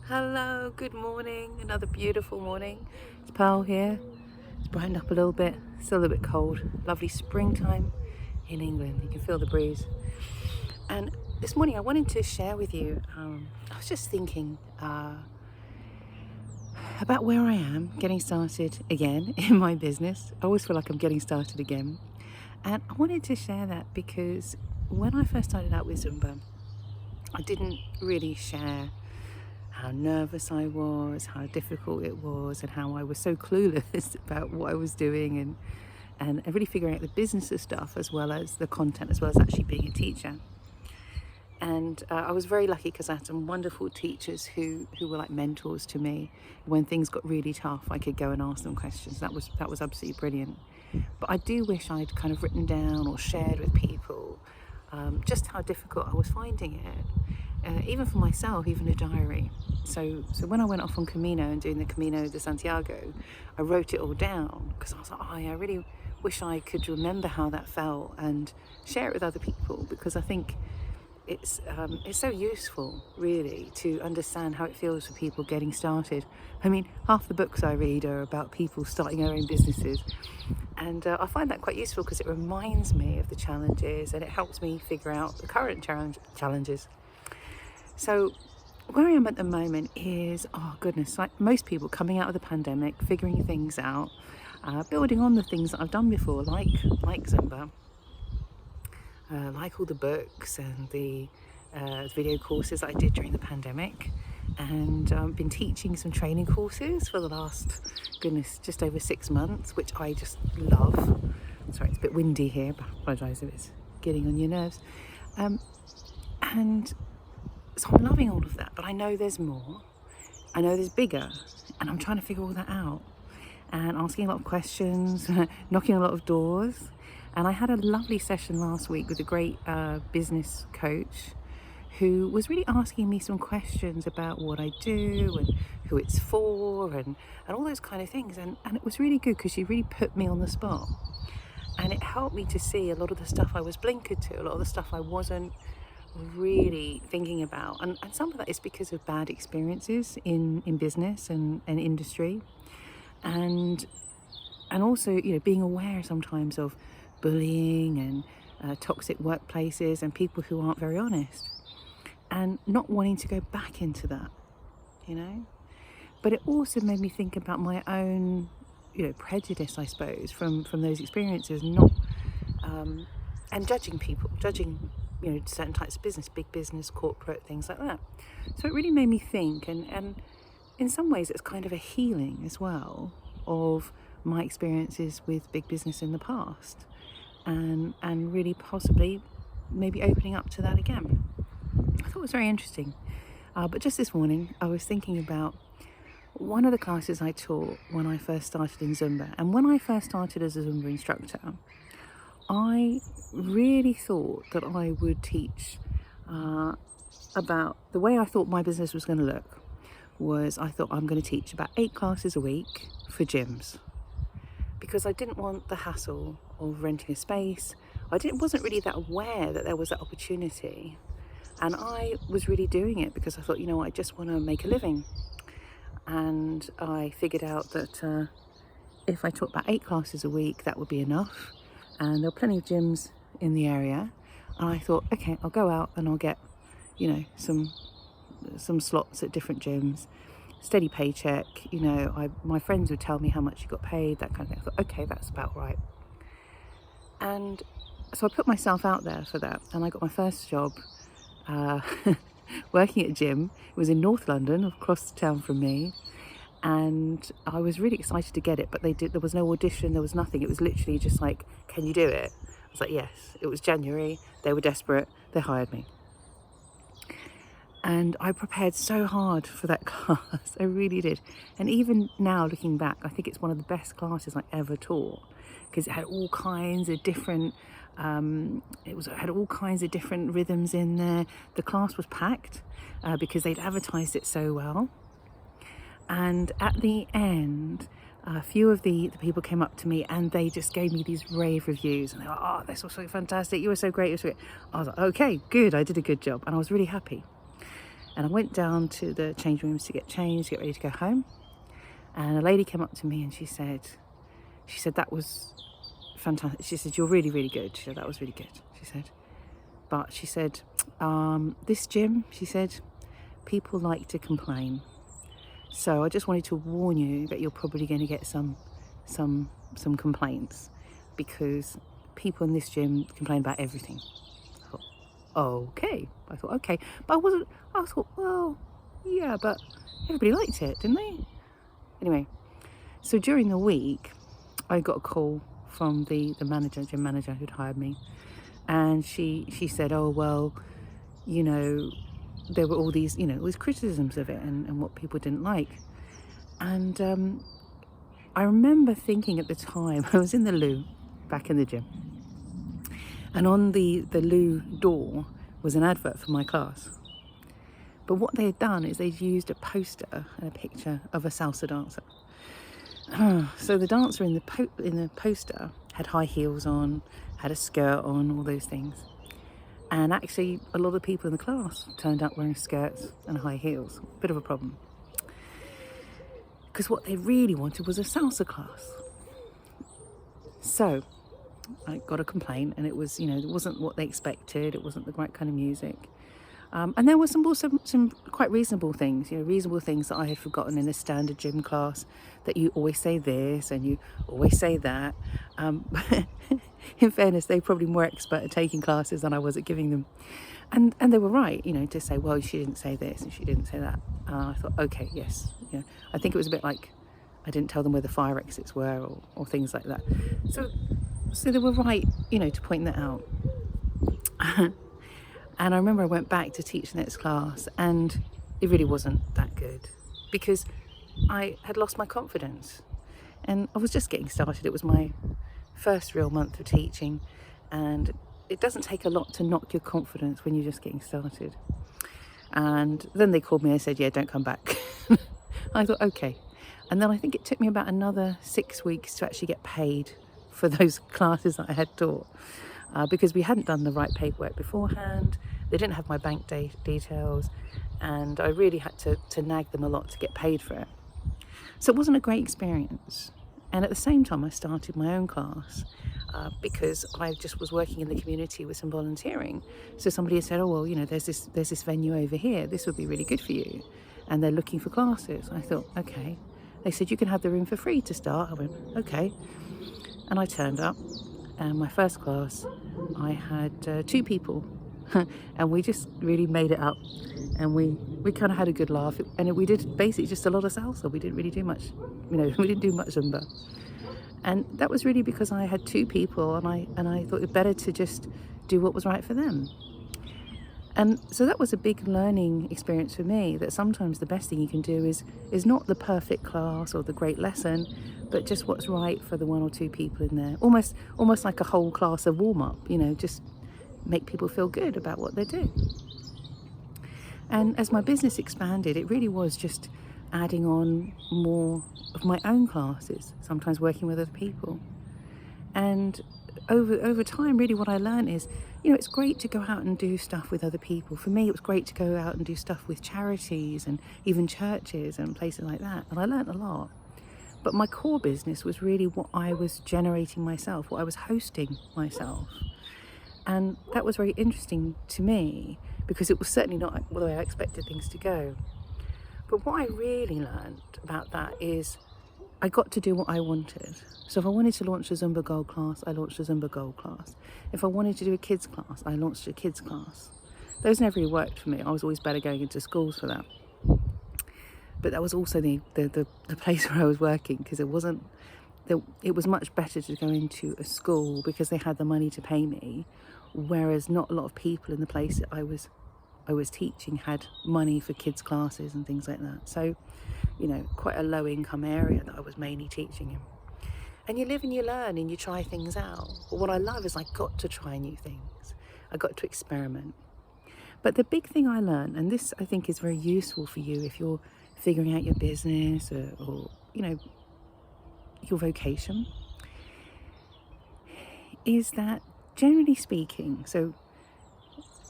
Hello, good morning. Another beautiful morning. It's Pearl here. It's brightened up a little bit, still a little bit cold. Lovely springtime in England. You can feel the breeze. And this morning I wanted to share with you, I was just thinking about where I am getting started again in my business. I always feel like I'm getting started again. And I wanted to share that because when I first started out with Zumba, I didn't really share how nervous I was, how difficult it was, and how I was so clueless about what I was doing, and really figuring out the business of stuff as well as the content, as well as actually being a teacher. And I was very lucky because I had some wonderful teachers who were like mentors to me. When things got really tough, I could go and ask them questions. That was absolutely brilliant. But I do wish I'd kind of written down or shared with people just how difficult I was finding it, even for myself, even a diary. So when I went off on Camino and doing the Camino de Santiago, I wrote it all down because I was like, oh yeah, I really wish I could remember how that felt and share it with other people, because I think it's so useful, really, to understand how it feels for people getting started. I mean, half the books I read are about people starting their own businesses, and I find that quite useful because it reminds me of the challenges and it helps me figure out the current challenges. So where I am at the moment is, oh goodness, like most people coming out of the pandemic, figuring things out, building on the things that I've done before, like Zumba, like all the books and the video courses that I did during the pandemic, and been teaching some training courses for the last, goodness, just over 6 months, which I just love. Sorry, it's a bit windy here, but I apologise if it's getting on your nerves. And so I'm loving all of that, but I know there's more. I know there's bigger, and I'm trying to figure all that out and asking a lot of questions, knocking on a lot of doors. And I had a lovely session last week with a great business coach who was really asking me some questions about what I do and who it's for, and all those kind of things. And it was really good because she really put me on the spot. And it helped me to see a lot of the stuff I was blinkered to, a lot of the stuff I wasn't really thinking about. And some of that is because of bad experiences in business and industry. And also, you know, being aware sometimes of bullying and toxic workplaces and people who aren't very honest, and not wanting to go back into that, you know. But it also made me think about my own, you know, prejudice, I suppose, from those experiences, not and judging people, judging, you know, certain types of business, big business, corporate, things like that. So it really made me think, and in some ways it's kind of a healing as well of my experiences with big business in the past, and really possibly maybe opening up to that again. I thought it was very interesting. But just this morning I was thinking about one of the classes I taught when I first started in Zumba. And when I first started as a Zumba instructor, I really thought that I would teach about the way I thought my business was going to look. Was I thought I'm going to teach about 8 classes a week for gyms, because I didn't want the hassle of renting a space. Wasn't really that aware that there was that opportunity, and I was really doing it because I thought, you know, I just want to make a living. And I figured out that if I taught about 8 classes a week, that would be enough, and there were plenty of gyms in the area. And I thought, okay, I'll go out and I'll get, you know, some slots at different gyms, steady paycheck, you know. My friends would tell me how much you got paid, that kind of thing. I thought, okay, that's about right. And so I put myself out there for that, and I got my first job working at a gym. It was in North London, across the town from me, and I was really excited to get it, but there was no audition, there was nothing. It was literally just like, can you do it? I was like, yes. It was January, they were desperate, they hired me. And I prepared so hard for that class, I really did. And even now, looking back, I think it's one of the best classes I ever taught, because it had all kinds of different, had all kinds of different rhythms in there. The class was packed because they'd advertised it so well. And at the end, a few of the people came up to me and they just gave me these rave reviews, and they were like, oh, this was so fantastic, you were so great, you were so great. I was like, okay, good, I did a good job, and I was really happy. And I went down to the change rooms to get changed, get ready to go home. And a lady came up to me and she said, that was fantastic. She said, you're really, really good. She said, that was really good. She said, but she said, this gym, she said, people like to complain. So I just wanted to warn you that you're probably going to get some complaints, because people in this gym complain about everything. I thought, okay. But I thought, well, yeah, but everybody liked it, didn't they? Anyway, so during the week, I got a call from the gym manager who'd hired me. And she said, oh, well, you know, there were all these criticisms of it and what people didn't like. And I remember thinking at the time, I was in the loo, back in the gym. And on the loo door was an advert for my class. But what they had done is they'd used a poster and a picture of a salsa dancer. So the dancer in the poster had high heels on, had a skirt on, all those things. And actually, a lot of people in the class turned up wearing skirts and high heels. Bit of a problem. Because what they really wanted was a salsa class. So I got a complaint, and it was, it wasn't what they expected. It wasn't the right kind of music. And there were some quite reasonable things, reasonable things that I had forgotten in a standard gym class, that you always say this and you always say that. In fairness, they're probably more expert at taking classes than I was at giving them. And they were right, to say, well, she didn't say this and she didn't say that. I thought, okay, yes. I think it was a bit like I didn't tell them where the fire exits were, or things like that. So they were right, to point that out. And I remember I went back to teach the next class, and it really wasn't that good, because I had lost my confidence and I was just getting started. It was my first real month of teaching, and it doesn't take a lot to knock your confidence when you're just getting started. And then they called me and said, yeah, don't come back. I thought, okay. And then I think it took me about another 6 weeks to actually get paid for those classes that I had taught. Because we hadn't done the right paperwork beforehand. They didn't have my bank details, and I really had to nag them a lot to get paid for it. So it wasn't a great experience. And at the same time, I started my own class because I just was working in the community with some volunteering. So somebody had said, oh, well, there's this venue over here. This would be really good for you. And they're looking for classes. I thought, okay. They said, you can have the room for free to start. I went, okay. And I turned up. And my first class, I had 2 people, and we just really made it up, and we kind of had a good laugh, and we did basically just a lot of salsa. We didn't really do much, we didn't do much Zumba. And that was really because I had 2 people, and I thought it better to just do what was right for them. And so that was a big learning experience for me, that sometimes the best thing you can do is not the perfect class or the great lesson, but just what's right for the 1 or 2 people in there. Almost like a whole class of warm-up, just make people feel good about what they're doing. And as my business expanded, it really was just adding on more of my own classes, sometimes working with other people. And over time, really what I learned is, it's great to go out and do stuff with other people. For me, it was great to go out and do stuff with charities and even churches and places like that. And I learned a lot. But my core business was really what I was generating myself, what I was hosting myself. And that was very interesting to me, because it was certainly not the way I expected things to go. But what I really learned about that is I got to do what I wanted. So if I wanted to launch a Zumba Gold class, I launched a Zumba Gold class. If I wanted to do a kids class, I launched a kids class. Those never really worked for me. I was always better going into schools for that. But that was also the place where I was working, because it was much better to go into a school because they had the money to pay me, whereas not a lot of people in the place that I was teaching had money for kids classes and things like that. So, quite a low income area that I was mainly teaching in. And you live and you learn and you try things out. But what I love is I got to try new things. I got to experiment. But the big thing I learned, and this I think is very useful for you if you're figuring out your business or your vocation, is that generally speaking, so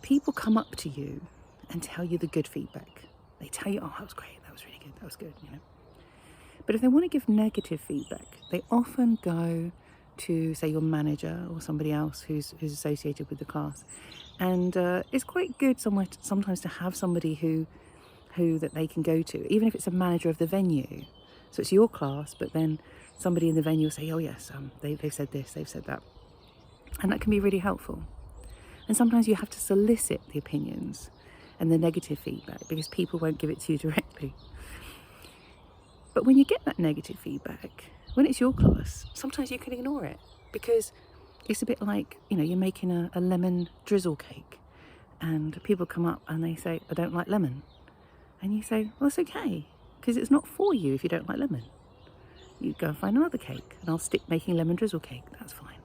people come up to you and tell you the good feedback. They tell you, oh, that was great, that was really good, that was good, you know. But if they want to give negative feedback, they often go to, say, your manager or somebody else who's associated with the class. And it's quite good sometimes to have somebody who that they can go to, even if it's a manager of the venue. So it's your class, but then somebody in the venue will say, oh yes, they've said this, they've said that. And that can be really helpful. And sometimes you have to solicit the opinions and the negative feedback because people won't give it to you directly. But when you get that negative feedback, when it's your class, sometimes you can ignore it because it's a bit like, you know, you're making a lemon drizzle cake and people come up and they say, I don't like lemon. And you say, well, it's okay, because it's not for you if you don't like lemon. You go and find another cake and I'll stick making lemon drizzle cake, that's fine.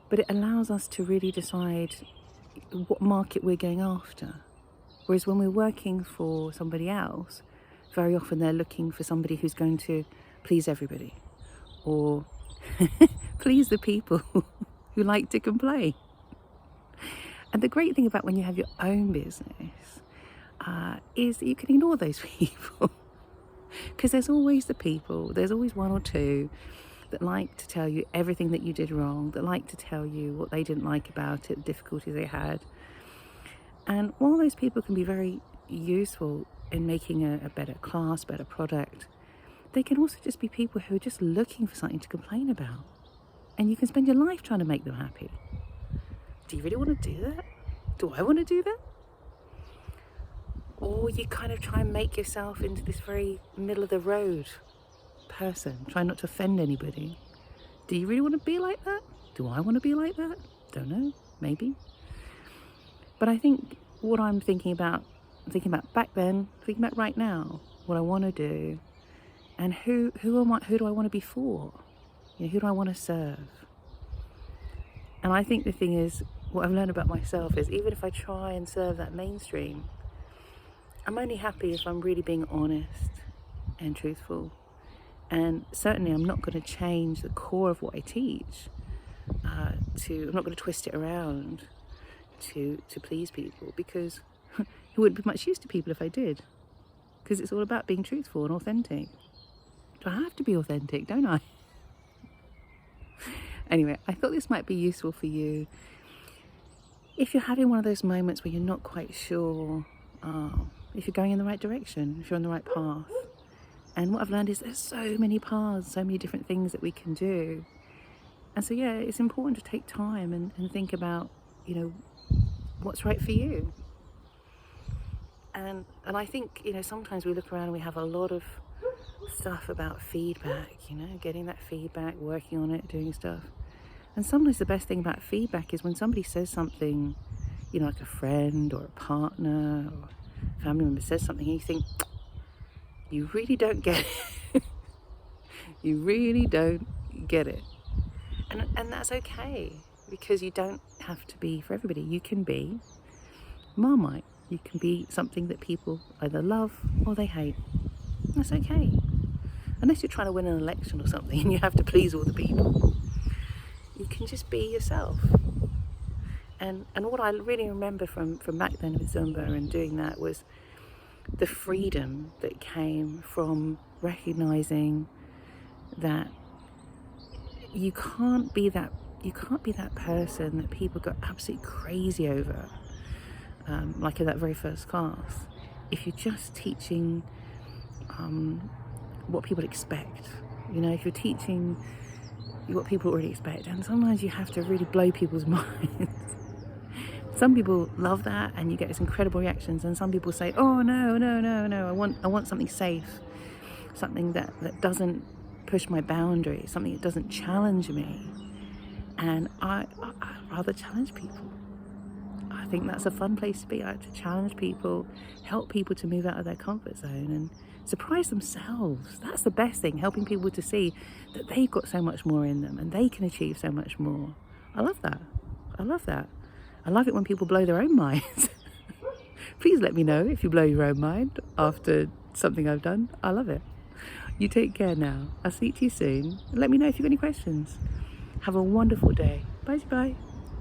But it allows us to really decide what market we're going after. Whereas when we're working for somebody else, very often they're looking for somebody who's going to please everybody or please the people who like to complain. And the great thing about when you have your own business is that you can ignore those people because there's always one or two that like to tell you everything that you did wrong, that like to tell you what they didn't like about it, the difficulties they had. And while those people can be very useful in making a better class, better product, they can also just be people who are just looking for something to complain about. And you can spend your life trying to make them happy. Do you really want to do that? Do I want to do that? Or you kind of try and make yourself into this very middle of the road person, try not to offend anybody. Do you really want to be like that? Do I want to be like that? Don't know, maybe. But I think what I'm thinking about back then, thinking about right now, what I want to do, and who do I want to be for? You know, who do I want to serve? And I think the thing is, what I've learned about myself is even if I try and serve that mainstream, I'm only happy if I'm really being honest and truthful. And certainly I'm not going to change the core of what I teach. I'm not going to twist it around to please people, because it wouldn't be much use to people if I did. Because it's all about being truthful and authentic. I have to be authentic, don't I? Anyway, I thought this might be useful for you. If you're having one of those moments where you're not quite sure if you're going in the right direction, if you're on the right path. And what I've learned is there's so many paths, so many different things that we can do. And so, yeah, it's important to take time and think about, you know, what's right for you. And I think, you know, sometimes we look around and we have a lot of stuff about feedback, you know, getting that feedback, working on it, doing stuff. And sometimes the best thing about feedback is when somebody says something, you know, like a friend or a partner or a family member says something and you think, you really don't get it. You really don't get it. And that's okay, because you don't have to be for everybody. You can be Marmite. You can be something that people either love or they hate. That's okay. Unless you're trying to win an election or something and you have to please all the people. You can just be yourself. And what I really remember from back then with Zumba and doing that was the freedom that came from recognizing that you can't be that person that people go absolutely crazy over, like in that very first class, if you're just teaching what people expect. You know, if you're teaching what people already expect, and sometimes you have to really blow people's minds. Some people love that and you get this incredible reactions, and some people say, oh no, I want something safe, something that doesn't push my boundaries, something that doesn't challenge me. And I rather challenge people. I think that's a fun place to be. I like to challenge people, help people to move out of their comfort zone and surprise themselves. That's the best thing, helping people to see that they've got so much more in them and they can achieve so much more. I love that. I love it when people blow their own minds. Please let me know if you blow your own mind after something I've done. I love it. You take care now. I'll speak to you soon. Let me know if you've got any questions. Have a wonderful day. Bye.